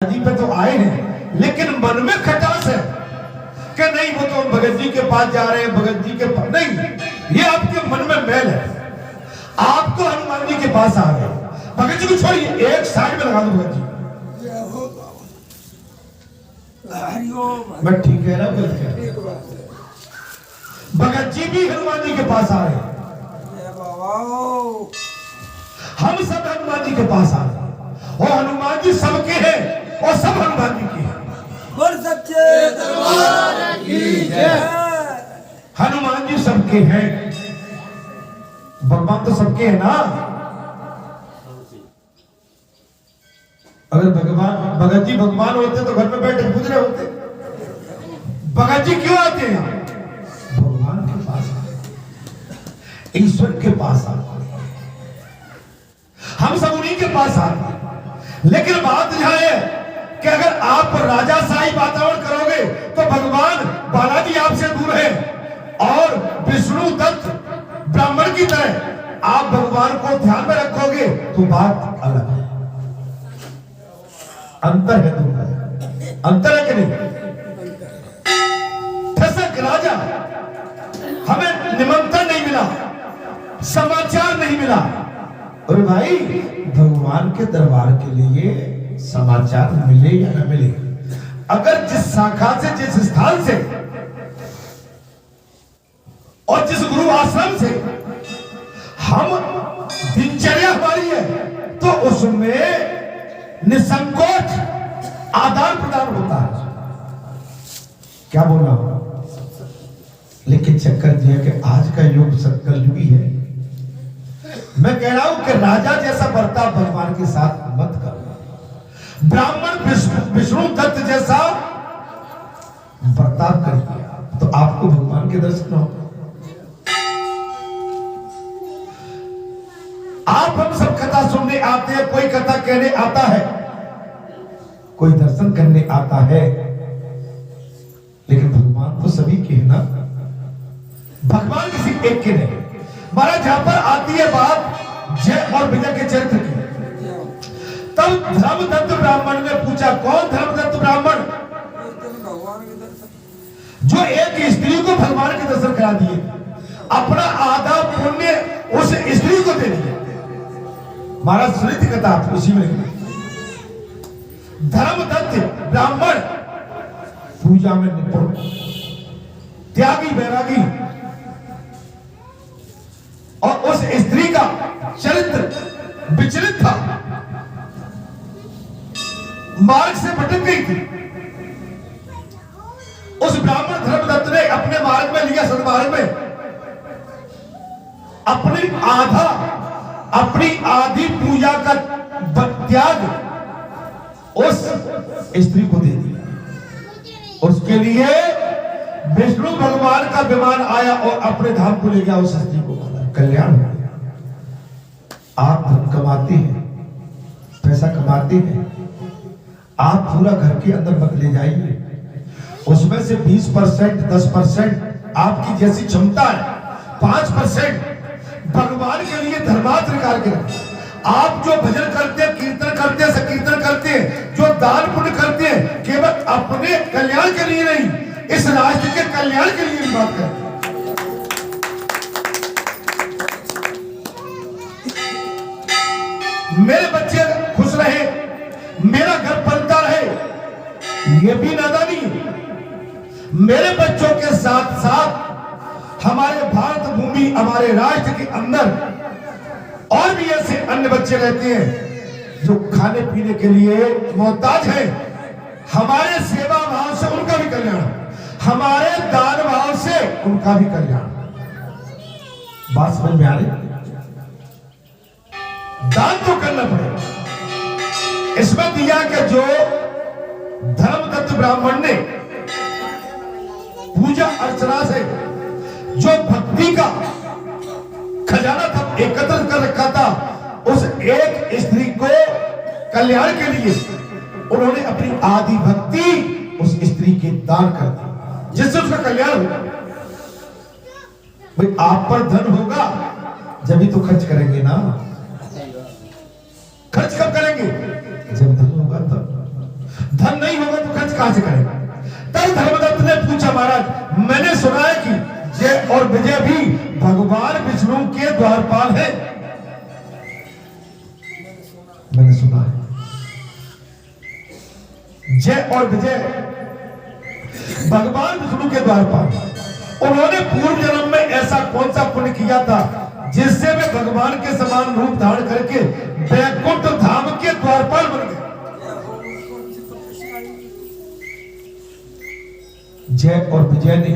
जी पे तो आए हैं, लेकिन मन में खटास है कि नहीं वो तो भगत जी के पास जा रहे हैं, भगत जी के पास नहीं, ये आपके मन में मैल है। आप तो हनुमान जी के पास आ गए, भगत जी को छोड़िए, एक साइड में लगा दो भगत जी। मैं ठीक कह रहा हूं, गलत कह रहा हूं? भगत जी भी हनुमान जी के पास आ रहे हैं, हम सब हनुमान जी के पास आ रहे हैं, और हनुमान जी सबके हैं और सब हनुमान जी के हैं। बोल सच्चे दरबार की जय। हनुमान जी सबके हैं, भगवान तो सबके हैं ना। अगर भगवान भगत जी भगवान होते तो घर में बैठे पूछ रहे होते। भगत जी क्यों आते हैं? भगवान के पास आते, ईश्वर के पास आते, हम सब उन्हीं के पास आते हैं। लेकिन बात यह है कि अगर आप राजाशाही वातावरण करोगे तो भगवान बालाजी आपसे दूर है, और विष्णु दत्त ब्राह्मण की तरह आप भगवान को ध्यान में रखोगे तो बात अलग है। अंतर है, दोनों अंतर है कि नहीं? ठसक राजा, हमें निमंत्रण नहीं मिला, समाचार नहीं मिला, और भाई भगवान के दरबार के लिए समाचार मिले या न मिले, अगर जिस शाखा से, जिस स्थान से और जिस गुरु आश्रम से हम दिनचर्या हमारी है, तो उसमें निसंकोच आदान प्रदान होता है। क्या बोला? लेकिन चक्कर यह कि आज का युग सत्कलयुगी है। मैं कह रहा हूं कि राजा जैसा बर्ताव भगवान के साथ मत करो, ब्राह्मण विष्णु दत्त जैसा बर्ताव करिए तो आपको भगवान के दर्शन होंगे। आप हम सब कथा सुनने आते हैं, कोई कथा कहने आता है, कोई दर्शन करने आता है, लेकिन भगवान तो सभी के है ना, भगवान किसी एक के नहीं। महाराज जहां पर आती है बात जय और विजय के चरित्र की, तब धर्मदत्त ब्राह्मण ने पूछा, कौन धर्मदत्त ब्राह्मण? जो एक स्त्री को भगवान के दर्शन करा दिए, अपना आधा पुण्य उस स्त्री को दे दिया। महाराज सुनी थी कथा, आप उसी में धर्मदत्त ब्राह्मण पूजा में निपुण, त्यागी बैरागी, और उस स्त्री का चरित्र विचलित था, मार्ग से भटक गई थी। उस ब्राह्मण धर्मदत्त ने अपने मार्ग में लिया, सदमार्ग में अपनी आधी पूजा का त्याग उस स्त्री को दे दिया। उसके लिए विष्णु भगवान का विमान आया और अपने धाम को ले गया, उस स्त्री को कल्याण हो गया। आप धन कमाते हैं, पैसा कमाते हैं, आप पूरा घर के अंदर मत ले जाइए, उसमें से 20%, 10% आपकी जैसी क्षमता है, 5% भगवान के लिए धर्मार्थ निकाल के रखें। आप जो भजन करते हैं, कीर्तन करते हैं, संकीर्तन करते हैं, जो दान पुण्य करते हैं, केवल अपने कल्याण के लिए नहीं, इस राष्ट्र के कल्याण के लिए भी बात करते हैं। मेरे बच्चे खुश रहे, मेरा घर पलता रहे, ये भी नादानी है। मेरे बच्चों के साथ साथ हमारे भारत भूमि, हमारे राष्ट्र के अंदर और भी ऐसे अन्य बच्चे रहते हैं जो खाने पीने के लिए मोहताज हैं। हमारे सेवा भाव से उनका भी कल्याण, हमारे दान भाव से उनका भी कल्याण। बात समझ में आ रही? दान तो करना पड़ेगा। इसमें दिया कि जो धर्मदत्त ब्राह्मण ने पूजा अर्चना से जो भक्ति का खजाना था एकत्र कर रखा था, उस एक स्त्री को कल्याण के लिए उन्होंने अपनी आधी भक्ति उस स्त्री के दान कर दी, जिससे उसका कल्याण होगा। भाई आप पर धन होगा जब ही तो खर्च करेंगे ना। खर्च कब करेंगे? जब धन होगा तब। धन नहीं होगा तो खर्च कहां से करेगा? तब धर्मदत्त ने पूछा, महाराज मैंने सुना है कि जय और विजय भी भगवान विष्णु के द्वारपाल है। मैंने सुना है जय और विजय भगवान विष्णु के द्वारपाल। उन्होंने पूर्व जन्म में ऐसा कौन सा पुण्य किया था जिससे वे भगवान के समान रूप धारण करके वैकुंठ धाम के द्वारपाल बन गए? जय और विजय ने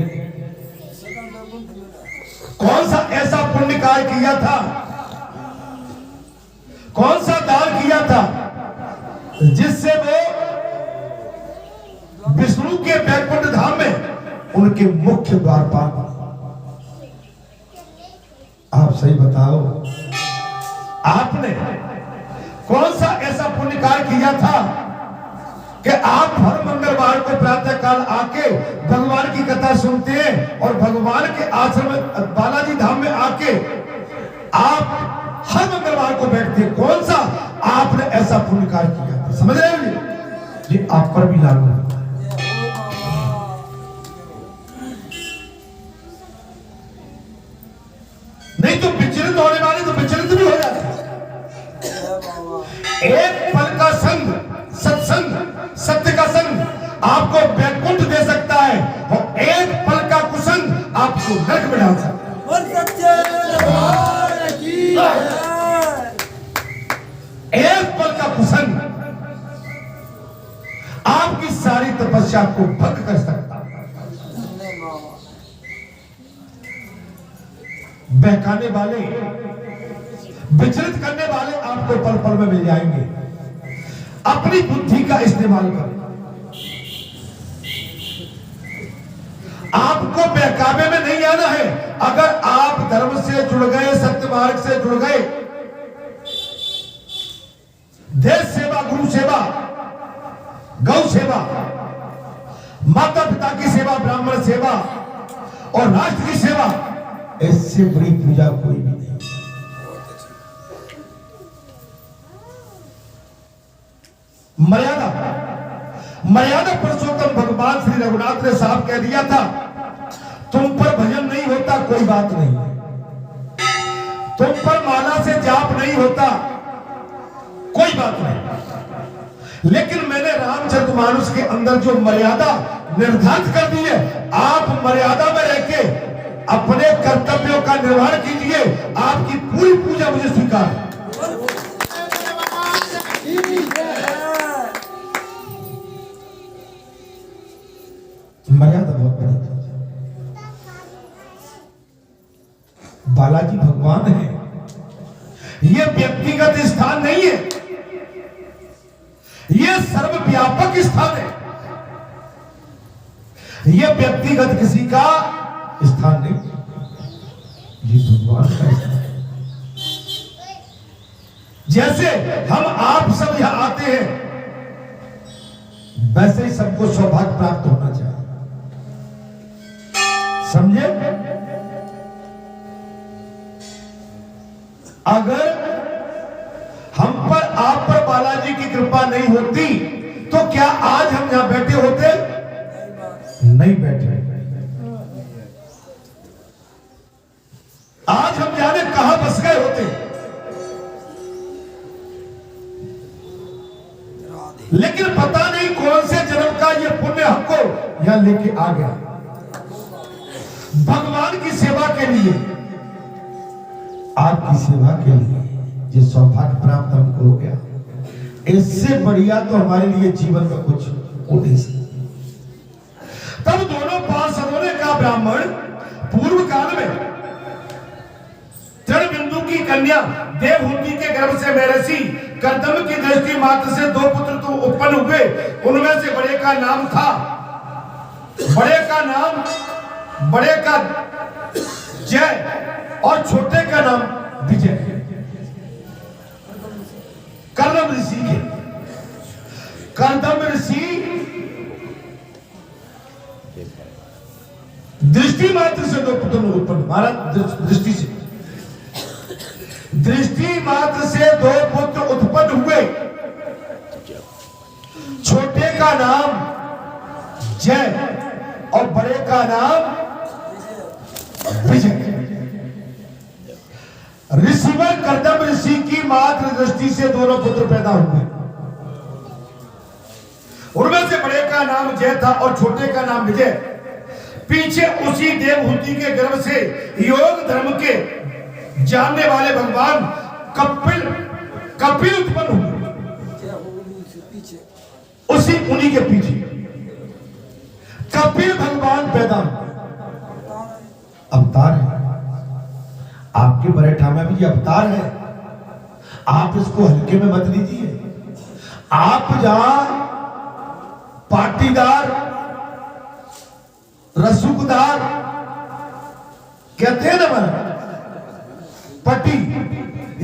कौन सा ऐसा पुण्य कार्य किया था, कौन सा दान किया था जिससे वो विष्णु के वैकुंठ धाम में उनके मुख्य द्वारपाल? आप सही बताओ, आपने कौन सा ऐसा पुण्य कार्य किया था कि आप हर मंगलवार को प्रातः काल आके भगवान की कथा सुनते हैं और भगवान के आश्रम बालाजी धाम में आके आप हर मंगलवार को बैठते हैं? कौन सा आपने ऐसा पुण्य कार्य किया था? समझ रहे हो? ये आप पर भी लागू होता है। नहीं तो विचलित होने वाले तो विचलित भी हो जाते हैं। एक पल का संग, सत्संग, सत्य का संग आपको वैकुंठ दे सकता है और एक पल का कुसंग आपको नरक में डाल सकता है। बोल सच्चे दरबार की जय। एक पल का कुसंग आपकी सारी तपस्या को भंग कर सकता है। बहकाने वाले, विचलित करने वाले आपको पल पल में मिल जाएंगे। अपनी बुद्धि का इस्तेमाल करें। आपको बहकावे में नहीं आना है। अगर आप धर्म से जुड़ गए, सत्य मार्ग से जुड़ गए, देश सेवा, गुरु सेवा, गौ सेवा, माता पिता की सेवा, ब्राह्मण सेवा और राष्ट्र की सेवा, इससे बड़ी पूजा कोई भी नहीं। मर्यादा, मर्यादा पुरुषोत्तम भगवान श्री रघुनाथ ने साहब कह दिया था, तुम पर भजन नहीं होता कोई बात नहीं, तुम पर माला से जाप नहीं होता कोई बात नहीं, लेकिन मैंने रामचरितमानस के अंदर जो मर्यादा निर्धारित कर दी है, आप मर्यादा में रह के अपने कर्तव्यों का निर्वहन कीजिए। आपकी पूरी पूजा मुझे स्वीकार है। मर्यादा बहुत बड़ी चीज है। बालाजी भगवान है, यह व्यक्तिगत स्थान नहीं है, यह सर्वव्यापक स्थान है। यह व्यक्तिगत किसी का स्थान नहीं, ये भगवान का स्थान है। जैसे हम आप सब यहां आते हैं, वैसे ही सबको सौभाग्य प्राप्त होना चाहिए। समझे? अगर हम पर, आप पर बालाजी की कृपा नहीं होती तो क्या आज हम यहां बैठे होते? नहीं बैठे। आज हम जाने कहां बस गए होते। लेकिन पता नहीं कौन से जन्म का ये पुण्य हमको यहां लेके आ गया। भगवान की सेवा के लिए, आपकी सेवा के लिए जो सौभाग्य प्राप्त हमको हो गया, इससे बढ़िया तो हमारे लिए जीवन में कुछ हो नहीं सकता। तब दोनों पार्षदों ने कहा, ब्राह्मण, पूर्व काल में बिंदु की कन्या देवहूति के गर्भ से महर्षि कर्दम की दृष्टि मात्र से 2 पुत्र तो उत्पन्न हुए। उनमें से बड़े का नाम था, बड़े का जय और छोटे का नाम विजय। कर्दम ऋषि के, कर्दम ऋषि दृष्टि मात्र से 2 पुत्र उत्पन्न, महाराज दृष्टि से, दृष्टि मात्र से 2 पुत्र उत्पन्न हुए। छोटे का नाम जय और बड़े का नाम विजय। ऋषिवर कर्दम ऋषि की मातृ दृष्टि से दोनों पुत्र पैदा हुए। उनमें से बड़े का नाम जय था और छोटे का नाम विजय। पीछे उसी देवहूति के गर्भ से योग धर्म के जानने वाले भगवान कपिल उत्पन्न हुए। उसी उन्हीं के पीछे कपिल भगवान पैदा हुए। अवतार है आपके बरेठा में भी ये अवतार है। आप इसको हल्के में मत लीजिए। आप जहां पाटीदार रसूखदार कहते हैं ना मन पट्टी,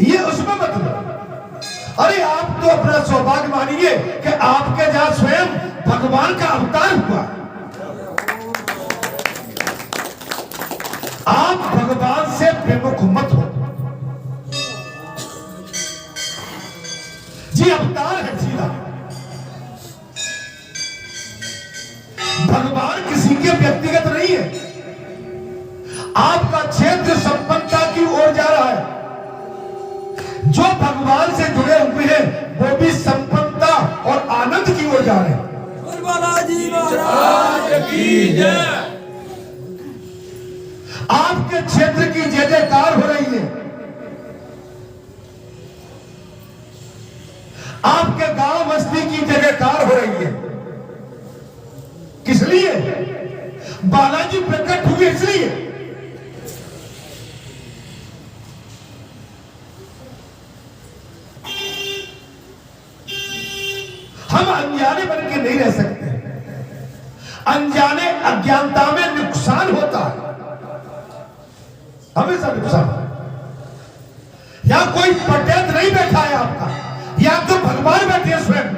ये उसमें मत लो। अरे आप तो अपना सौभाग्य मानिए कि आपके जहां स्वयं भगवान का अवतार हुआ। आप भगवान से विमुख मत हो जी। अवतार है सीधा। भगवान किसी के व्यक्तिगत नहीं है। आपका क्षेत्र संपन्नता की ओर जा रहा है। जो भगवान से जुड़े हुए हैं वो भी संपन्नता और आनंद की ओर जा रहे हैं। बालाजी महाराज की जय। आपके क्षेत्र की जय जयकार हो रही है। आपके गांव बस्ती की जय जयकार हो रही है। किस लिए? बालाजी प्रकट हुए इसलिए। हम अनजाने बन के नहीं रह सकते। अनजाने अज्ञानता में नुकसान होता है, हमेशा नुकसान। या कोई पटेत नहीं बैठा है आपका, या तो भगवान बैठे हैं स्वयं।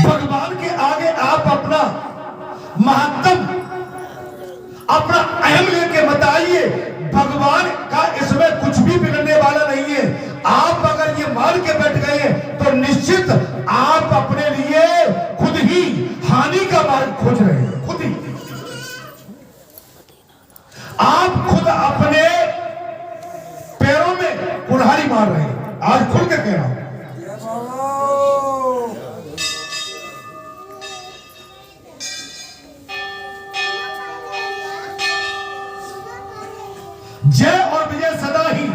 भगवान के आगे आप अपना महत्तम अपना अहम लेके मत आइए। भगवान का इसमें कुछ भी बिगड़ने वाला नहीं है। आप अगर ये मान के बैठ गए हैं तो निश्चित आप अपने लिए खुद ही हानि का मार्ग खोज रहे हैं। खुद ही आप खुद अपने पैरों में कुल्हाड़ी मार रहे हैं। आज खुल के कह रहा हूं। जय और विजय सदा ही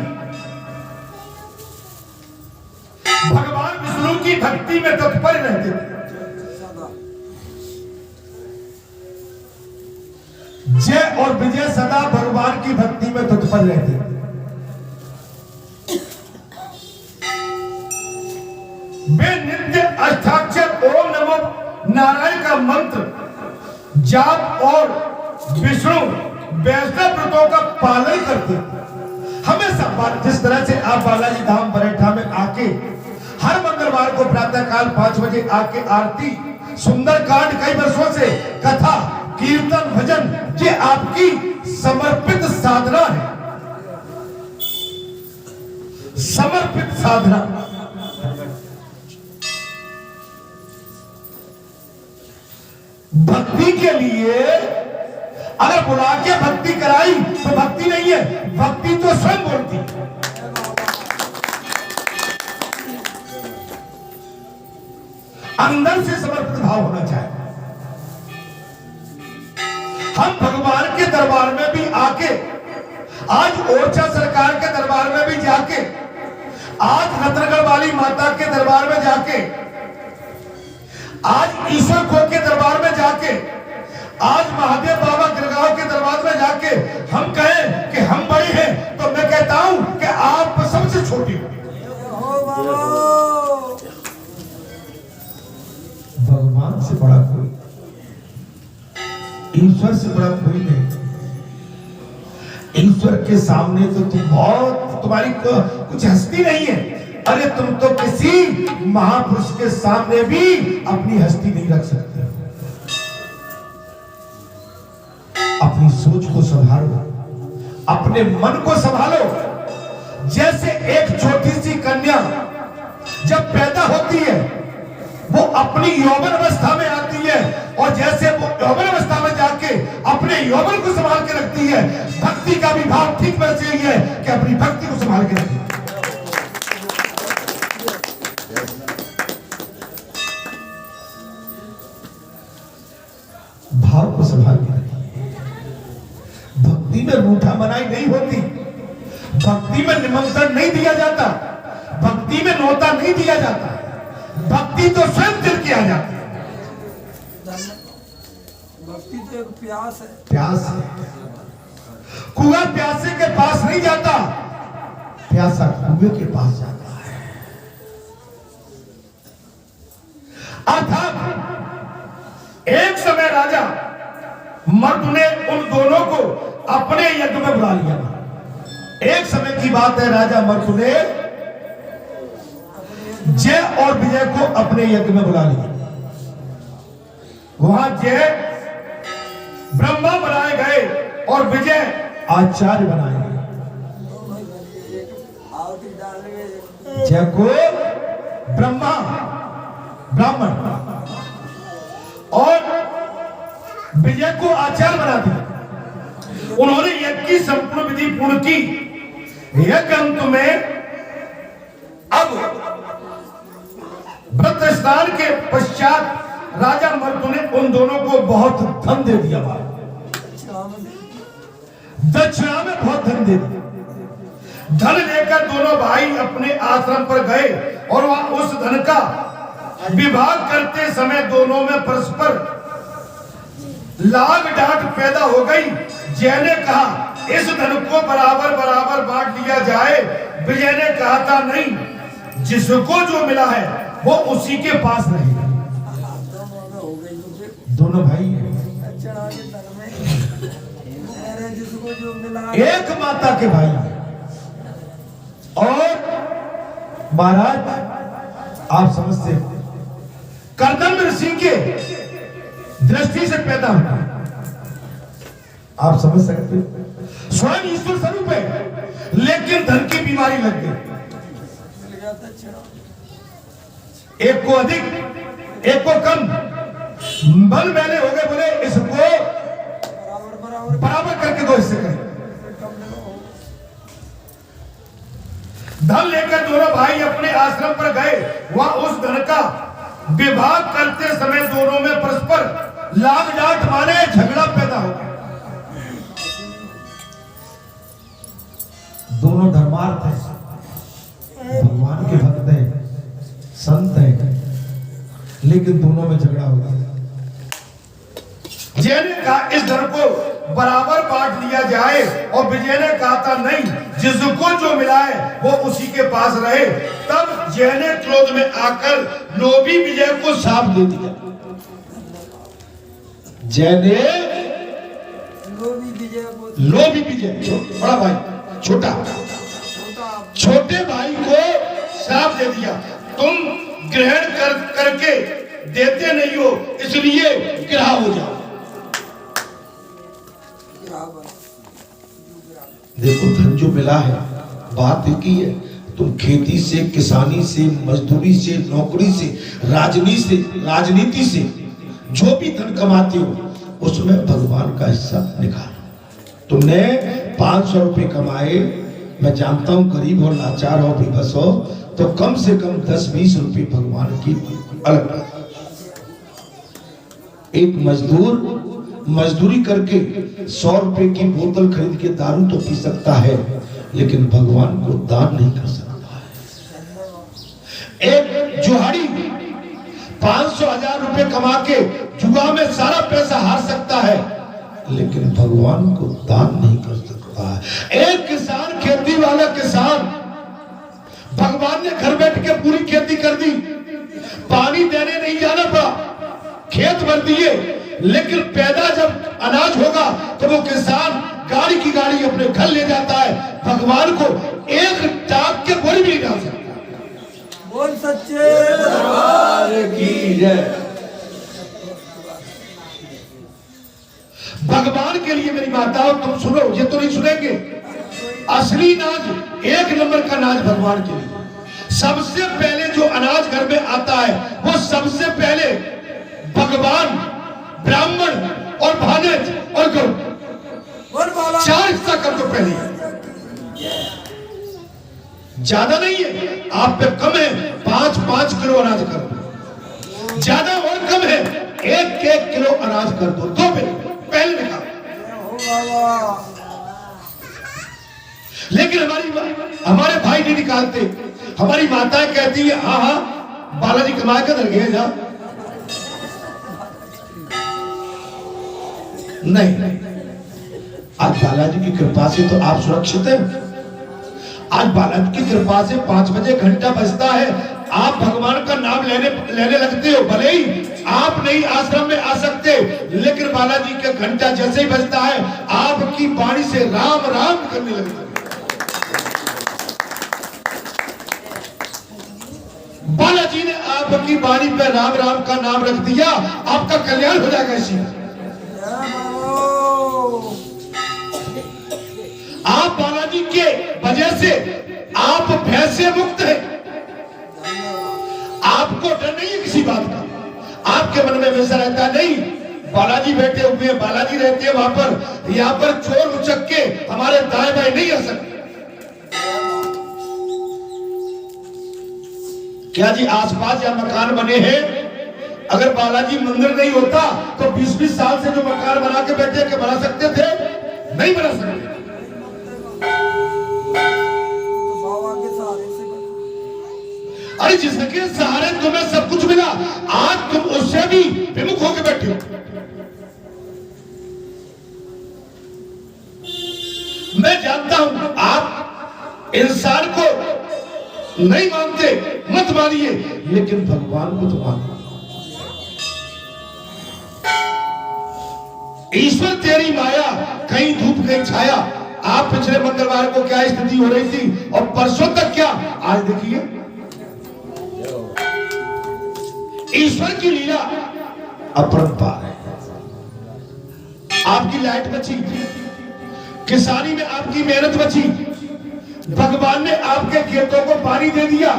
भगवान विष्णु की भक्ति में तत्पर रहते थे। जय और विजय सदा भगवान की भक्ति में तत्पर रहते थे। वे नित्य अष्टाक्षर ओम नमो नारायण का मंत्र जाप और विष्णु वैष्णव व्रतों का पालन करते। हमेशा जिस तरह से आप बालाजी धाम बरेठा में आके हर मंगलवार को प्रातः काल 5 बजे आके आरती, सुंदर कांड, कई वर्षों से कथा, कीर्तन, भजन, ये आपकी समर्पित साधना है। समर्पित साधना। भक्ति के लिए अगर बुला के भक्ति कराई तो भक्ति नहीं है, भक्ति तो स्वयं बोलती है। अंदर से समर्पित भाव होना चाहिए। हम भगवान के दरबार में भी आके, आज ओरछा सरकार के दरबार में भी जाके, आज रतनगढ़ वाली माता के दरबार में जाके, आज ईश्वर खो के दरबार में जाके, आज महादेव बाबा गिरगांव के दरबार में जाके हम कहें कि हम बड़े हैं, तो मैं कहता हूं कि आप सबसे छोटी हो। भगवान से बड़ा कोई, ईश्वर से बड़ा कोई नहीं। ईश्वर के सामने तो तुम बहुत, तुम्हारी कुछ हस्ती नहीं है। अरे तुम तो किसी महापुरुष के सामने भी अपनी हस्ती नहीं रख सकते। अपनी सोच को संभालो, अपने मन को संभालो। जैसे एक छोटी सी कन्या जब पैदा होती है वो अपनी यौवन अवस्था में आती है, और जैसे वो यौवन अवस्था में जाके अपने यौवन को संभाल के रखती है, भक्ति का भी भाव ठीक वैसे ही है कि अपनी भक्ति को संभाल के रखती है। भाव को संभाल के रखिए। भक्ति में रूठा मनाई नहीं होती, भक्ति में निमंत्रण नहीं दिया जाता, भक्ति में न्योता नहीं दिया जाता, भक्ति तो स्वयं दिल की आ जाती है। भक्ति तो एक प्यास है। प्यास है। कुआं प्यासे के पास नहीं जाता, प्यासा कुएं के पास जाता है। अर्थात एक समय राजा मर्द ने उन दोनों को अपने यज्ञ में बुला लिया। एक समय की बात है, राजा मर्द ने जय और विजय को अपने यज्ञ में बुला लिया। वहां जय ब्रह्मा बनाए गए और विजय आचार्य बनाए गए। जय को ब्रह्मा ब्राह्मण और विजय को आचार्य बना दिया। उन्होंने यज्ञ की संपूर्ण विधि पूर्ण की। यज्ञ अंत में अब व्रत स्नान के पश्चात राजा मर्दु ने उन दोनों को बहुत धन दे दिया। दक्षिणा में बहुत धन दे दिया। धन लेकर दोनों भाई अपने आश्रम पर गए और वहां उस धन का विभाग करते समय दोनों में परस्पर लाग डांट पैदा हो गई। जय ने कहा इस धन को बराबर बराबर बांट लिया जाए। विजय ने कहा था नहीं, जिसको जो मिला है वो उसी के पास रहेगा। दोनों भाई जिसको जो मिला एक माता के भाई और महाराज आप समझते कर्दम ऋषि के दृष्टि से पैदा हुआ। आप समझ सकते स्वयं ईश्वर स्वरूप है, लेकिन धन की बीमारी लग गई। एक को अधिक एक को कम, बल मैंने हो गए, बोले इसको बराबर करके दो, इससे करें। धन लेकर दोनों भाई अपने आश्रम पर गए। वहां उस धन का विभाग करते समय दोनों में परस्पर लाग डांट माने झगड़ा पैदा हो गया। दोनों धर्मार्थ है, भगवान के भक्त है, संत है, लेकिन दोनों में झगड़ा हो गया। जय ने कहा इस धन को बराबर बांट लिया जाए, और विजय ने कहा था नहीं, जिसको जो मिला है वो उसी के पास रहे। तब जय ने क्रोध में आकर लोभी विजय को साफ दे दिया। जय ने लोभी विजय बड़ा भाई छोटा छोटे भाई को साफ दे दिया। तुम ग्रहण करके देते नहीं हो, इसलिए गिरा हो जाओ। देखो धन जो मिला है बात एक ही है। तुम खेती से, किसानी से, मजदूरी से, नौकरी से, राजनीति से जो भी धन कमाते हो उसमें भगवान का हिस्सा निकालो। तुमने 500 रुपए कमाए, मैं जानता हूं गरीब हो, लाचार हो, बेबस हो, तो कम से कम 10-20 रुपए भगवान की अलग। एक मजदूर मजदूरी करके 100 रुपए की बोतल खरीद के दारू तो पी सकता है, लेकिन भगवान को दान नहीं कर सकता है। एक जुहाड़ी 500,000 रुपए कमा के जुआ में सारा पैसा हार सकता है, लेकिन भगवान को दान नहीं कर सकता है। एक किसान, खेती वाला किसान, भगवान ने घर बैठ के पूरी खेती कर दी, पानी देने नहीं जाना पड़ा, खेत भर दिए, लेकिन पैदा जब अनाज होगा तो वो किसान गाड़ी की गाड़ी अपने घर ले जाता है। भगवान को एक टाप के बोरी भी नहीं डाल सकता। बोल सच्चे दरबार की जय। भगवान के लिए मेरी माताओं तुम सुनो, ये तो नहीं सुनेंगे। असली अनाज, एक नंबर का अनाज भगवान के लिए। सबसे पहले जो अनाज घर में आता है वो सबसे पहले भगवान, ब्राह्मण और भानज और गौ, बोल बाबा। 4 हिस्सा कर दो पहले। ज्यादा नहीं है, आप पे कम है, 5-5 किलो अनाज कर दो। ज्यादा और कम है, 1-1 किलो अनाज कर दो। 2 पहले निकाल। हो बाबा। लेकिन हमारे भाई नहीं निकालते। हमारी माताएं कहती है हाँ हाँ बालाजी कमा कर धर गए जा। नहीं, आज बालाजी की कृपा से तो आप सुरक्षित हैं। आज बालाजी की कृपा से 5 बजे घंटा बजता है, आप भगवान का नाम लेने लगते हो। भले ही आप नहीं आश्रम में आ सकते, लेकिन बालाजी का घंटा जैसे ही बजता है आपकी वाणी से राम राम करने लगते हो। बालाजी ने आपकी वाणी पे राम राम का नाम रख दिया, आपका कल्याण हो जाएगा। इसी आप बालाजी के वजह से आप भय से मुक्त हैं। आपको डर नहीं है किसी बात का। आपके मन में वैसा रहता नहीं, बालाजी बैठे हुए हैं, बालाजी रहते हैं वहां पर, यहाँ पर चोर उचक के हमारे दाएं बाएं नहीं आ सकते। क्या जी आसपास या मकान बने हैं, अगर बालाजी मंदिर नहीं होता तो 20-20 साल से जो मकान बना के बैठे के बना सकते थे? नहीं बना सकते। तो बाबा के सहारे से बना। अरे जिसके सहारे तुम्हें सब कुछ मिला, आज तुम उससे भी विमुख होकर बैठे हो। मैं जानता हूं आप इंसान को नहीं मानते, मत मानिए, लेकिन भगवान को तो मानो। ईश्वर तेरी माया, कहीं धूप कहीं छाया। आप पिछले मंगलवार को क्या स्थिति हो रही थी और परसों तक क्या, आज देखिए। ईश्वर की लीला अपरंपार है। आपकी लाइट बची, किसानी में आपकी मेहनत बची, भगवान ने आपके खेतों को पानी दे दिया।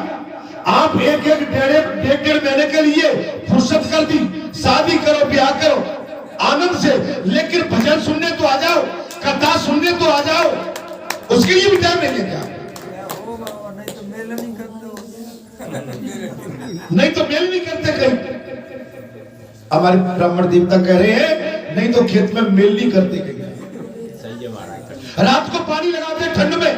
आप एक डेढ़ महीने के लिए फुर्सत कर दी, शादी करो, ब्याह करो आनंद से, लेकिन भजन सुनने तो आ जाओ, कथा सुनने तो आ जाओ, उसके लिए भी टाइम नहीं लेते आप। हो बाबा, नहीं तो मेल नहीं करते हो। नहीं तो मेल नहीं करते कहीं। हमारे ब्राह्मण देवता कह रहे हैं नहीं तो खेत में मेल नहीं करते कहीं। रात को पानी लगाते ठंड में,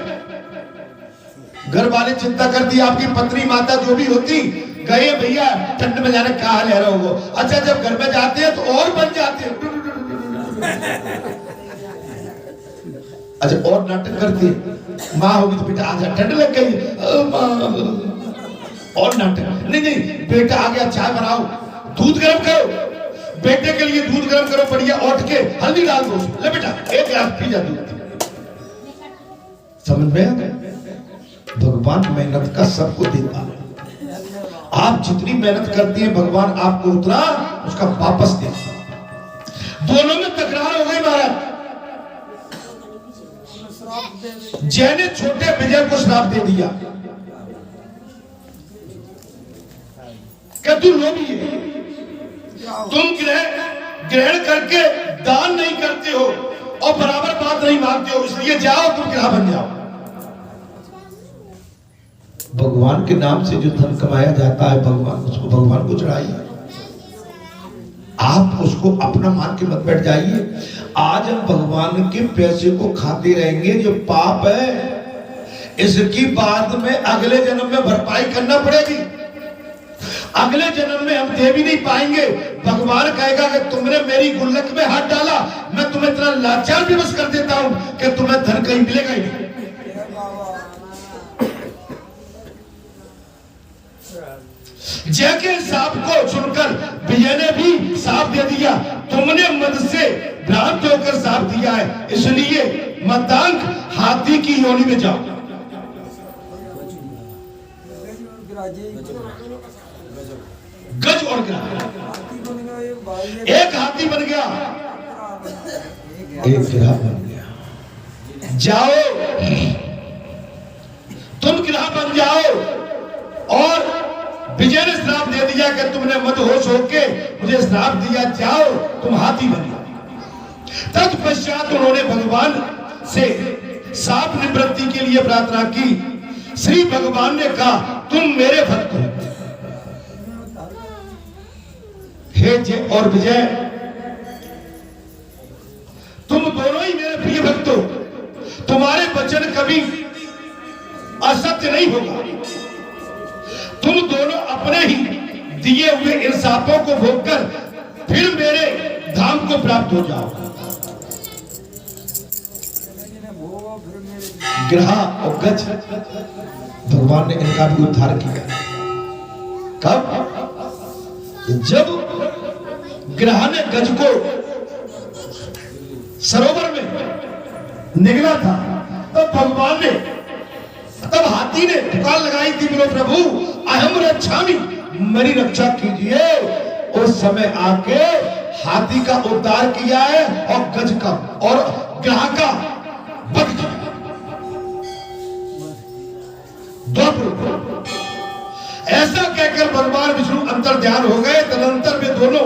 घर वाले चिंता करती, आपकी पत्नी माता जो भी होती, गए भैया ठंड में जाने कहा ले रहे हो। अच्छा जब घर में जाते हैं तो और बन जाते हैं। अच्छा और नाटक करती है, माँ होगी तो बेटा आजा ठंड लग गई, और नाटक नहीं, बेटा आ गया चाय बनाओ, दूध गर्म करो, बेटे के लिए दूध गर्म करो, बढ़िया उठ के हल्दी डाल दो, ले बेटा 1 गिलास पी जा दूध। समझ में? भगवान मेहनत का सबको देता है। आप जितनी मेहनत करती हैं भगवान आपको उतना उसका वापस देता। दोनों में तकरार हो गई महाराज। जय ने छोटे विजय को श्राप दे दिया, क्या तू लोभी है, तुम ग्रहण करके दान नहीं करते हो और बराबर बात नहीं मानते हो, इसलिए जाओ तुम ग्रह बन जाओ। भगवान के नाम से जो धन कमाया जाता है, भगवान उसको भगवान को चढ़ाइए। आप उसको अपना मान के मत बैठ जाइए। आज हम भगवान के पैसे को खाते रहेंगे, जो पाप है इसकी बाद में अगले जन्म में भरपाई करना पड़ेगी। अगले जन्म में हम दे भी नहीं पाएंगे। भगवान कहेगा कि तुमने मेरी गुल्लक में हाथ डाला, मैं तुम्हें इतना लाचार विवश कर देता हूं कि तुम्हें धन कहीं मिलेगा ही नहीं। जय के सांप को सुनकर विजय ने भी सांप दे दिया, तुमने मद से भ्रांत होकर सांप दिया है, इसलिए मतांक हाथी की योनि में जाओ। गज और गिरा, एक हाथी बन गया, एक गिरा बन गया। जाओ कि तुमने मदहोश होके मुझे श्राप दिया, जाओ तुम हाथी बन जाओ। तत्पश्चात उन्होंने भगवान से शाप निवृत्ति के लिए प्रार्थना की। श्री भगवान ने कहा, तुम मेरे भक्त हो, हे जय और विजय, तुम दोनों ही मेरे प्रिय भक्त हो, तुम्हारे वचन कभी असत्य नहीं होगा। तुम दोनों अपने ही दिए हुए इन शापों को भोगकर फिर मेरे धाम को प्राप्त हो जाओ। ग्रह और गज, भगवान ने इनका भी उद्धार किया। कब? जब ग्रह ने गज को सरोवर में निगला था, तब भगवान ने, तब हाथी ने पुकार लगाई थी, बोलो प्रभु अहम रक्षामि, मेरी रक्षा कीजिए। उस समय आके हाथी का उद्धार किया है और गज का और ग्रह का वध किया। ऐसा कहकर भगवान विष्णु अंतर ध्यान हो गए। तदंतर वे दोनों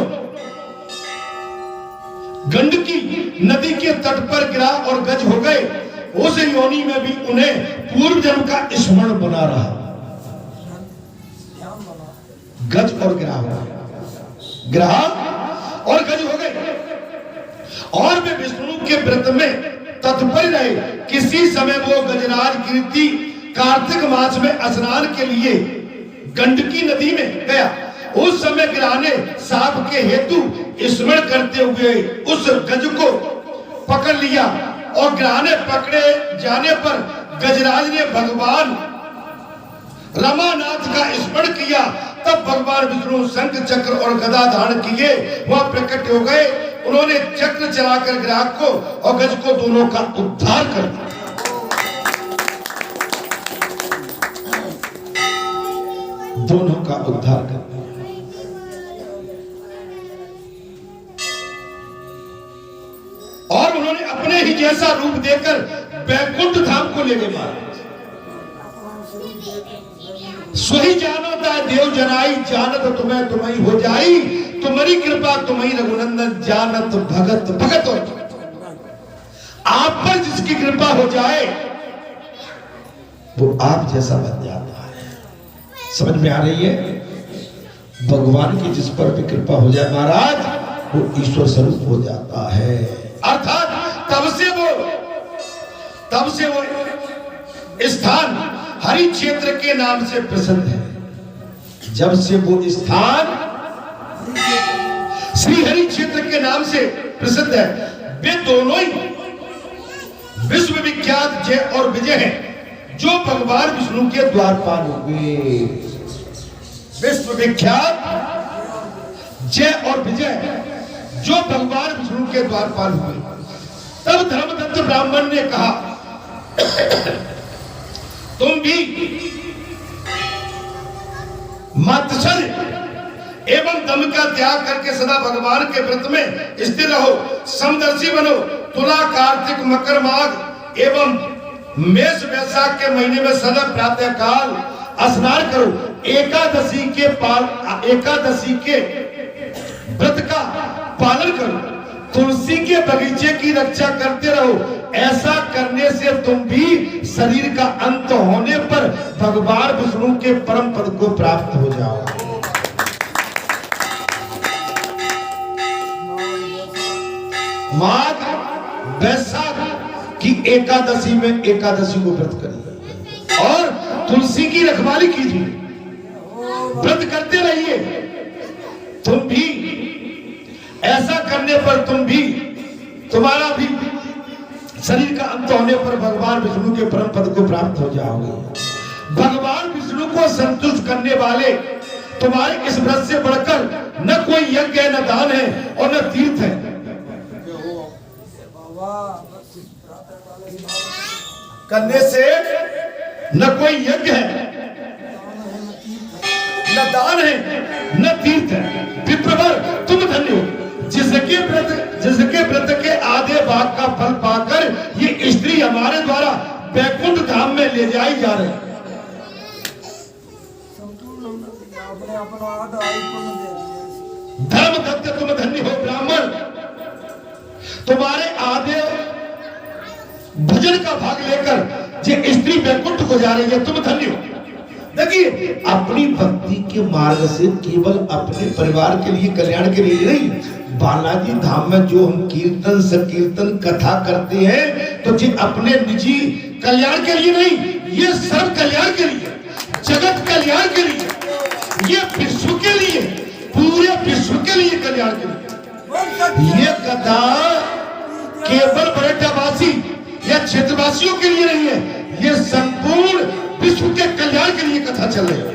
गंडकी नदी के तट पर ग्रह और गज हो गए। उस योनि में भी उन्हें पूर्व जन्म का स्मरण बना रहा। गज और ग्रह हो गए, ग्रह और गज हो गए, और वे विष्णु के व्रत में तत्पर रहे। किसी समय वो गजराज कीर्ति कार्तिक मास में स्नान के लिए गंडकी नदी में गया। उस समय ग्रह ने साप के हेतु स्मरण करते हुए उस गज को पकड़ लिया और ग्रह ने पकड़े जाने पर गजराज ने भगवान रमानाथ का स्मरण किया। तब भगवान विष्णु शंख चक्र और गदा धारण किए वह प्रकट हो गए। उन्होंने चक्र चलाकर ग्रह को और गज को दोनों का उद्धार कर दिया। दोनों का उद्धार कर दिया। और उन्होंने अपने ही जैसा रूप देकर बैकुंठ धाम को ले गए महाराज। सोही जानता देव जनाई, जानत तुम्हें तुम्ही हो जाई, तुम्हारी कृपा तुम्ही रघुनंदन, जानत भगत भगत हो। आप पर जिसकी कृपा हो जाए वो आप जैसा बन जाता है। समझ में आ रही है? भगवान की जिस पर भी कृपा हो जाए महाराज, वो ईश्वर स्वरूप हो जाता है। अर्थात तब से वो स्थान हरि क्षेत्र के नाम से प्रसिद्ध है। जब से वो स्थान श्री हरि क्षेत्र के नाम से प्रसिद्ध है। वे दोनों ही विश्व विख्यात जय और विजय हैं, जो भगवान विष्णु के द्वारपाल होंगे। विश्व विख्यात जय और विजय जो भगवान विष्णु के द्वारपाल हुए। तब धर्मदत्त ब्राह्मण ने कहा, तुम भी मत्सर्य एवं दम का त्याग करके सदा भगवान के व्रत में स्थिर रहो, समदर्शी बनो। तुला, कार्तिक, मकर, माघ एवं मेष वैशाख के महीने में सदा प्रातः काल स्नान करो। एकादशी के व्रत का पालन करो। तुलसी के बगीचे की रक्षा करते रहो। ऐसा करने से तुम भी शरीर का अंत होने पर भगवान विष्णु के परम पद को प्राप्त हो जाओ। माघ वैशाख की एकादशी में एकादशी को व्रत करिए और तुलसी की रखवाली कीजिए, व्रत करते रहिए। तुम भी ऐसा करने पर तुम्हारा भी शरीर का अंत होने पर भगवान विष्णु के परम पद को प्राप्त हो जाओगे। भगवान विष्णु को संतुष्ट करने वाले तुम्हारे इस व्रत से बढ़कर न कोई यज्ञ है, न दान है और न तीर्थ है। करने से न कोई यज्ञ है, न दान है, न तीर्थ है। विप्रवर तुम धन्य हो जिसके व्रत के आधे भाग का फल पाकर ये स्त्री हमारे द्वारा बैकुंठ धाम में ले जाई जा रही। अपने अपना आधा पुण्य दे दिया। धर्मदत्त तुम धन्य हो ब्राह्मण, तुम्हारे आधे भजन का भाग लेकर ये स्त्री वैकुंठ को जा रही है, तुम धन्य हो। देखिए, अपनी भक्ति के मार्ग से केवल अपने परिवार के लिए, कल्याण के लिए नहीं, बालाजी धाम में जो हम कीर्तन संकीर्तन कथा करते हैं तो ये अपने निजी कल्याण के लिए नहीं, ये सर्व कल्याण के लिए, जगत कल्याण के लिए, ये विश्व के लिए, पूरे विश्व के लिए कल्याण के लिए। ये कथा केवल बरेटावासी या क्षेत्रवासियों के लिए नहीं है, ये संपूर्ण विश्व के कल्याण के लिए कथा चल रही है।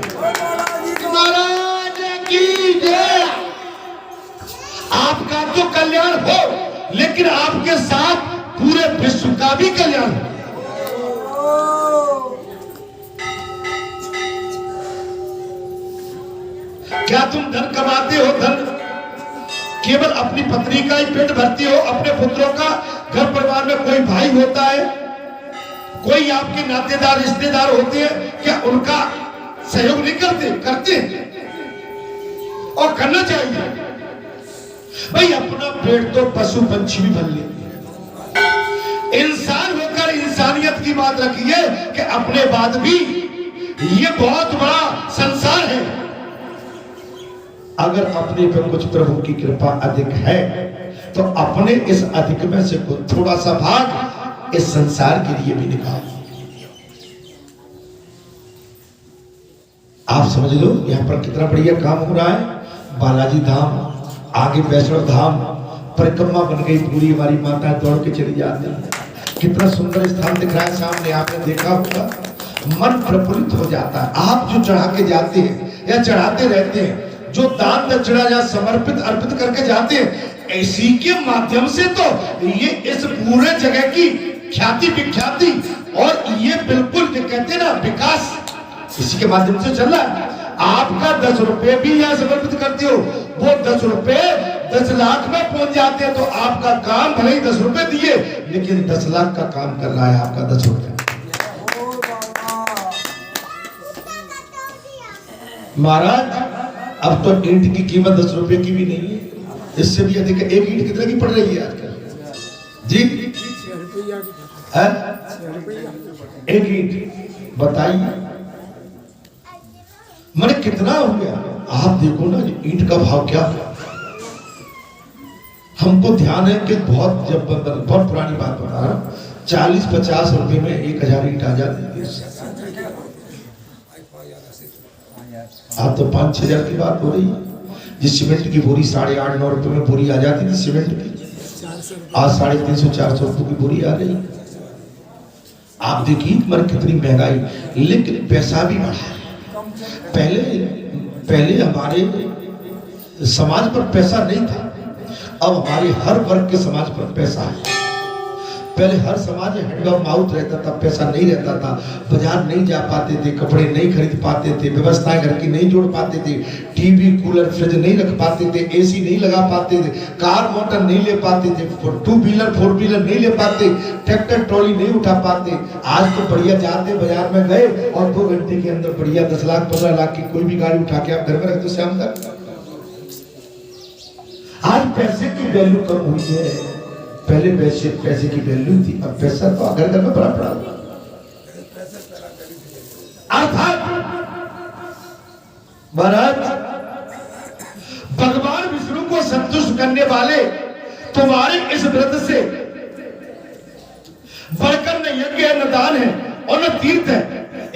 महाराज की जय। आपका तो कल्याण हो, लेकिन आपके साथ पूरे विश्व का भी कल्याण हो। क्या तुम धन कमाते हो, धन केवल अपनी पत्नी का ही पेट भरती हो, अपने पुत्रों का, घर परिवार में कोई भाई होता है, कोई आपके नातेदार रिश्तेदार होते हैं, क्या उनका सहयोग नहीं करते? करते और करना चाहिए भाई। अपना पेट तो पशु पंछी भी भर लेते हैं, इंसान होकर इंसानियत की बात रखिए कि अपने बाद भी ये बहुत बड़ा संसार है। अगर अपने पर कुछ प्रभु की कृपा अधिक है तो अपने इस अधिक में से कुछ थोड़ा सा भाग इस संसार के लिए भी निकाल। आप समझ लो यहाँ पर कितना बढ़िया काम हो रहा है। बालाजी धाम, आगे वैष्णव धाम, परिक्रमा बन गई पूरी, हमारी माता दौड़ के चली जाती है। कितना सुंदर स्थान दिख रहा है सामने, आपने देखा होगा, मन प्रफुल्लित हो जाता है। आप जो चढ़ा के जाते हैं या चढ़ाते रहते हैं, जो दान दक्षिणा या समर्पित अर्पित करके जाते हैं, इसी के माध्यम से तो ये इस पूरे जगह की ख्याति विख्याति और ये बिल्कुल जो कहते हैं ना विकास, इसी के माध्यम से चल रहा है। आपका 10 रुपए भी यहाँ समर्पित करते हो, वो 10 रुपए 10 लाख में पहुंच जाते हैं, तो आपका काम भले ही 10 रुपए दिए, लेकिन 10 लाख का काम कर रहा है आपका 10 रुपए। महाराज, अब तो ईंट की कीमत 10 रुपए की भी नहीं है, इससे भी अधिक। एक ईंट कितने की पड़ रही है आजकल जी? 6 रुपया है 6 रुपया एक ईंट, बताइए मैंने कितना हो गया। आप देखो ना ईंट का भाव क्या है। हमको ध्यान है कि बहुत पुरानी बात बता रहा हूं, 40-50 रुपए में 1000 ईंट आ जाती है। आप तो 5-6 हजार की बात हो रही है। जिस सीमेंट की बोरी 8.5-9 रुपए में बोरी आ जाती थी सीमेंट की, आज 350-400 रुपए की बोरी आ रही। आप देखिए मगर कितनी महंगाई, लेकिन पैसा भी बढ़ा है। पहले हमारे समाज पर पैसा नहीं था, अब हमारे हर वर्ग के समाज पर पैसा है। पहले हर समाज हैंड ऑफ माउथ रहता था, पैसा नहीं रहता था, बाजार नहीं जा पाते थे, कपड़े नहीं खरीद पाते थे, व्यवस्थाएं घर की नहीं जोड़ पाते थे, टीवी कूलर फ्रिज नहीं रख पाते थे, एसी नहीं लगा पाते थे, कार मोटर नहीं ले पाते थे, 2 व्हीलर 4 व्हीलर नहीं ले पाते, ट्रैक्टर ट्रॉली नहीं उठा पाते। आज तो बढ़िया जाते बाजार में गए और 2 घंटे के अंदर बढ़िया 10 लाख 15 लाख की कोई भी गाड़ी उठा के आप घर में रख दो शाम तक। आज पैसे की वैल्यू कम हुई है, पहले पैसे की वैल्यू थी, अब पैसा तो घर घर में बड़ा पड़ा। अर्थात महाराज, भगवान विष्णु को संतुष्ट करने वाले तुम्हारे इस व्रत से बढ़कर न यज्ञ है, न दान है और न तीर्थ है।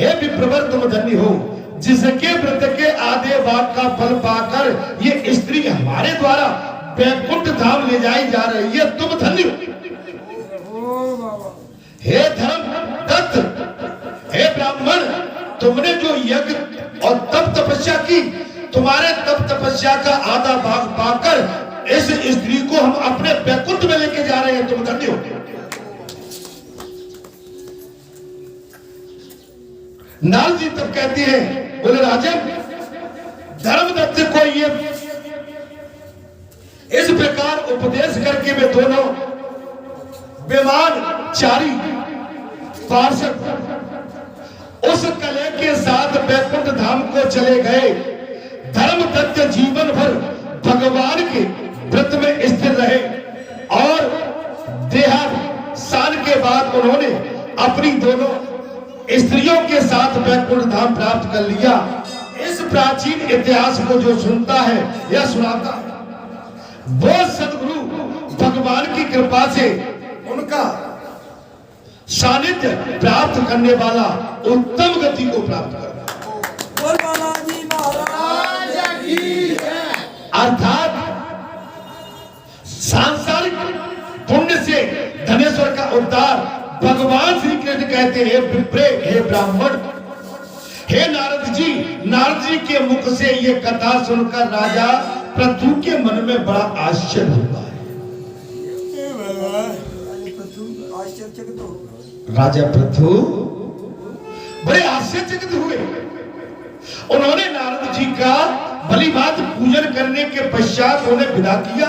हे विप्रवर, तुम धन्य हो जिसके व्रत के आधे भाग का फल पाकर ये स्त्री हमारे द्वारा वैकुंठ धाम ले जाई जा रही है, तुम धन्य हो। हे धर्मदत्त, हे ब्राह्मण, तुमने जो यज्ञ और तप तपस्या की, तुम्हारे तप तपस्या का आधा भाग पाकर इस स्त्री को हम अपने वैकुंठ में लेके जा रहे हैं, तुम धन्य हो। नाल जी तब कहते हैं, बोले राजन, धर्मदत्त को ये इस प्रकार उपदेश करके वे दोनों विमान चारी पार्षद उस कले के साथ वैकुंठ धाम को चले गए। धर्म तथ्य जीवन भर भगवान के व्रत में स्थिर रहे और देहावसान के बाद उन्होंने अपनी दोनों स्त्रियों के साथ वैकुंठ धाम प्राप्त कर लिया। इस प्राचीन इतिहास को जो सुनता है या सुनाता है, वो सदगुरु भगवान की कृपा से उनका सानिध्य प्राप्त करने वाला उत्तम गति को प्राप्त करता बोल बालाजी महाराज की जय। अर्थात सांसारिक पुण्य से धनेश्वर का उद्धार भगवान श्री कृष्ण कहते हैं विप्रे, हे ब्राह्मण, हे नारद जी के मुख से ये कथा सुनकर राजा पृथु के मन में बड़ा आश्चर्य हुआ है। आश्चर्यचकित हो गए। राजा पृथु बड़े आश्चर्यचकित हुए। उन्होंने नारद जी का भलीभांति पूजन करने के पश्चात उन्हें विदा किया।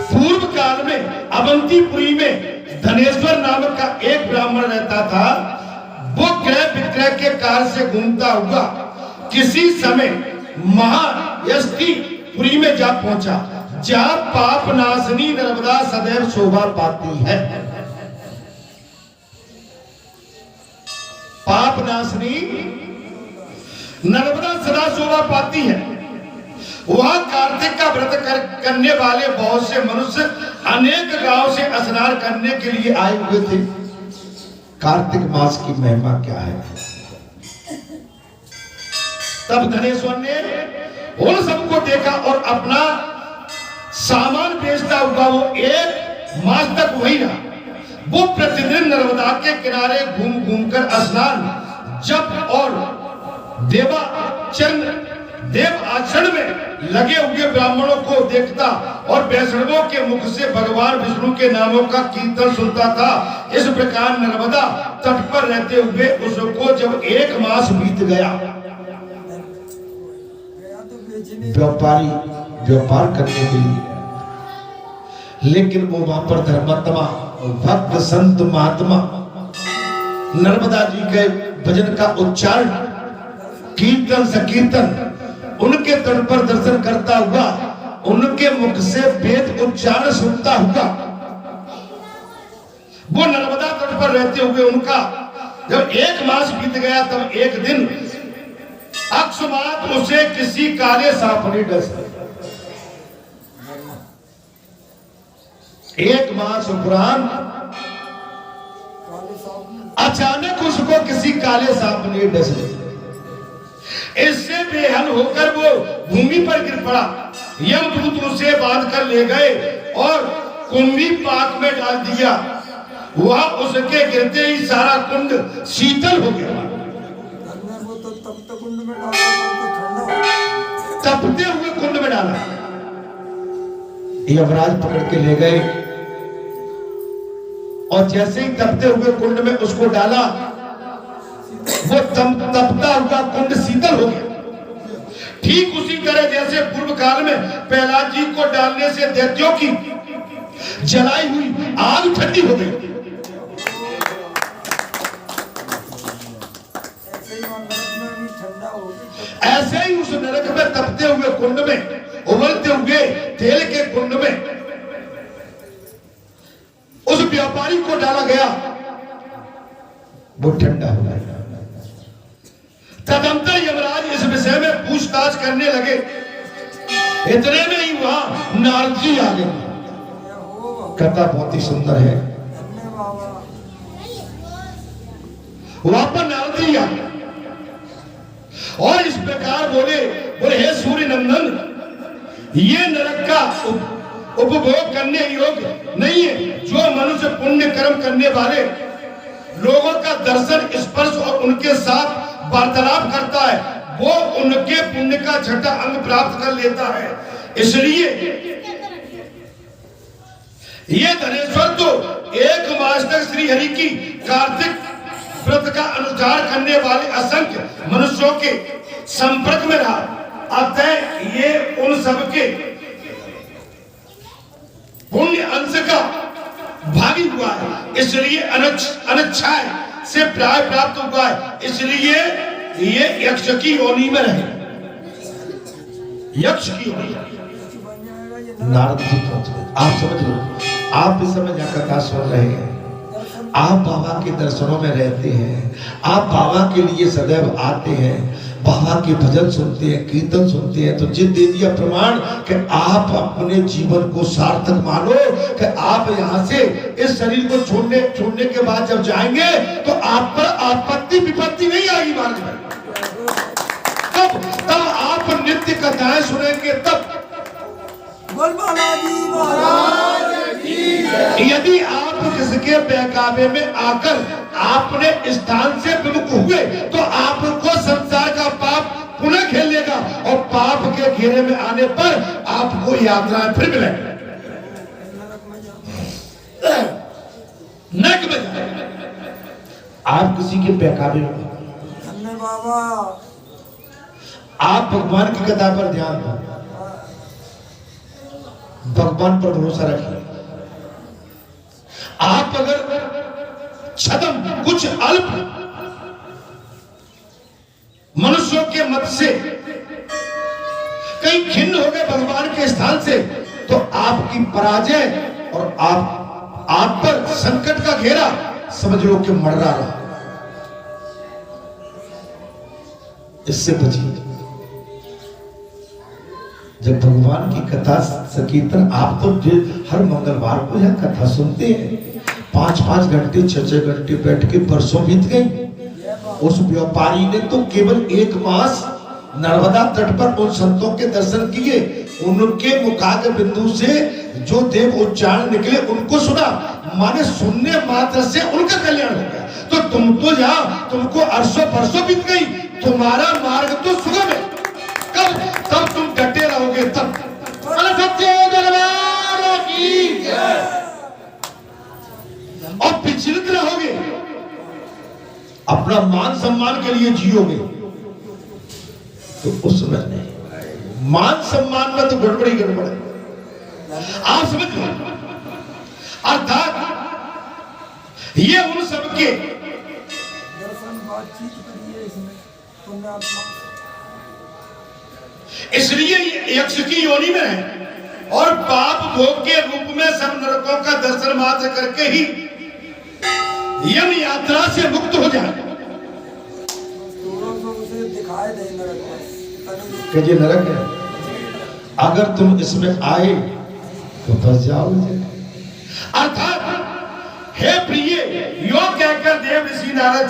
पूर्व काल में अवंतीपुरी में धनेश्वर नामक का एक ब्राह्मण रहता था। वो क्रय विक्रय के कार्य से घूमता हुआ किसी समय महायष्टिपुरी में जा पहुंचा, जहां पाप नाशनी नर्मदा सदैव शोभा पाती है। पाप नाशनी नर्मदा सदा शोभा पाती है। वहां कार्तिक का व्रत करने वाले बहुत से मनुष्य अनेक गांव से स्नान करने के लिए आए हुए थे। कार्तिक मास की महिमा क्या है? तब धनेश्वर ने उन सबको देखा और अपना सामान बेचता हुआ वो एक मास तक वही रहा। वो प्रतिदिन नर्मदा के किनारे घूम घूम कर स्नान, जप और देव आचरण में लगे हुए ब्राह्मणों को देखता और वैष्णवों के मुख से भगवान विष्णु के नामों का कीर्तन सुनता था। इस प्रकार नर्मदा तट पर रहते हुए उसको जब एक मास बीत गया, व्यापारी व्यापार करने के लिए, लेकिन वो वहां पर धर्मात्मा भक्त संत महात्मा नर्मदा जी के भजन का उच्चारण, कीर्तन संकीर्तन उनके तट पर दर्शन करता हुआ, उनके मुख से वेद उच्चारण सुनता हुआ, वो नर्मदा तट पर रहते हुए उनका जब एक मास बीत गया, तब एक दिन अकस्मात उसे किसी काले सांप ने डसा। एक मास उपरांत अचानक उसको किसी काले सांप ने डस लिया। इससे बेहाल होकर वो भूमि पर गिर पड़ा। यमदूत उसे बांध कर ले गए और कुंभी पाक में डाल दिया। वह उसके गिरते ही सारा कुंड शीतल हो गया। तपते हुए कुंड में डाला। यमराज पकड़ के ले गए और जैसे ही तपते हुए कुंड में उसको डाला, वो तपता हुआ कुंड शीतल हो गया। ठीक उसी तरह जैसे पूर्व काल में प्रहलाद जी को डालने से दैत्यों की जलाई हुई आग ठंडी हो गई। ऐसे ही उस नरक में तपते हुए कुंड में, उबलते हुए तेल के कुंड में उस व्यापारी को डाला गया, वो ठंडा हो गया। तदंतर यमराज इस विषय में पूछताछ करने लगे। इतने में ही वहां नारद जी आ गए। कथा बहुत ही सुंदर है। वहां पर नारद जी आ गए और इस प्रकार बोले, हे सूर्य नंदन, ये नरक का उपभोग करने योग्य नहीं है। जो मनुष्य पुण्य कर्म करने वाले लोगों का दर्शन, स्पर्श और उनके साथ वार्तालाप करता है, वो उनके पुण्य का छठा अंग प्राप्त कर लेता है। इसलिए ये धनेश्वर तो एक मास तक श्री हरि की कार्तिक व्रत का अनुष्ठान करने वाले असंख्य मनुष्यों के संपर्क में रहा। अतः ये उन सबके पुण्य अंश का भागी हुआ है, इसलिए अनच्छाय से प्राय प्राप्त हुआ है। इसलिए ये यक्ष की योनि में रहे। यक्ष की योनि कुछ बन जाएगा ये नारद जी पहुंच गए। आप समझ लो, आप इस समय जहाँ कथा सुन रहे हैं, दर्शन आप बाबा के दर्शनों में रहते हैं, आप बाबा के लिए सदैव आते हैं, बाबा के भजन सुनते हैं, कीर्तन सुनते हैं, तो जिन दे दिया प्रमाण कि आप अपने जीवन को सार्थक मानो कि आप यहाँ से इस शरीर को छोड़ने के बाद जब जाएंगे तो आप पर आपत्ति विपत्ति नहीं आएगी मार्ग में। तब आप नित्य कथाएं सुनेंगे। तब बोल बालाजी महाराज यदि आप किसके बहकावे में आकर आपने स्थान से विमुख हुए तो आपको संसार का पाप पुनः खेल लेगा और पाप के घेरे में आने पर आपको यात्राएं फिर मिलेंगी, नरक में जाओ। नरक में जाएंगे। आप किसी के बहकावे में, धन्य बाबा आप भगवान की कथा पर ध्यान दो, भगवान पर भरोसा रखिए। आप अगर छदम कुछ अल्प मनुष्यों के मत से कहीं खिन्न हो गए भगवान के स्थान से तो आपकी पराजय और आप पर संकट का घेरा समझ लो कि मर्रा रहा। इससे बचिए। जब भगवान की कथा संकीर्तन, आप तो हर मंगलवार को यह कथा सुनते हैं, 5-5 घंटे 6-6 घंटे बैठ के परसों बीत गई। उस व्यापारी ने तो केवल 1 मास नर्मदा तट पर उन संतों के दर्शन किए, उनके मुखाग्र बिंदु से जो देव उच्चारण निकले उनको सुना, माने सुनने मात्र से उनका कल्याण हो गया। तो तुम तो यहाँ तुमको अरसों परसों बीत गई, तुम्हारा मार्ग तो सुगम है। कब? तब तुम डटे रहोगे। तब सच्चे दरबार की जय। और विचलित रहोगे, अपना मान सम्मान के लिए जियोगे, तो उस समय नहीं, मान सम्मान में तो गड़बड़ी गड़बड़ है। आप समझ लो। अर्थात ये उन सबके दर्शन बातचीत करिए इसमें पुण्यात्मा। इसलिए यक्ष की योनि में है और पाप भोग के रूप में सब नरकों का दर्शन मात्र करके ही यम यात्रा से मुक्त हो जाए। उसे दिखाई दे नरक कि ये नरक है, अगर तुम इसमें आए तो बस जाओगे। अर्थात हे प्रिय, यो कहकर देव ऋषि नारद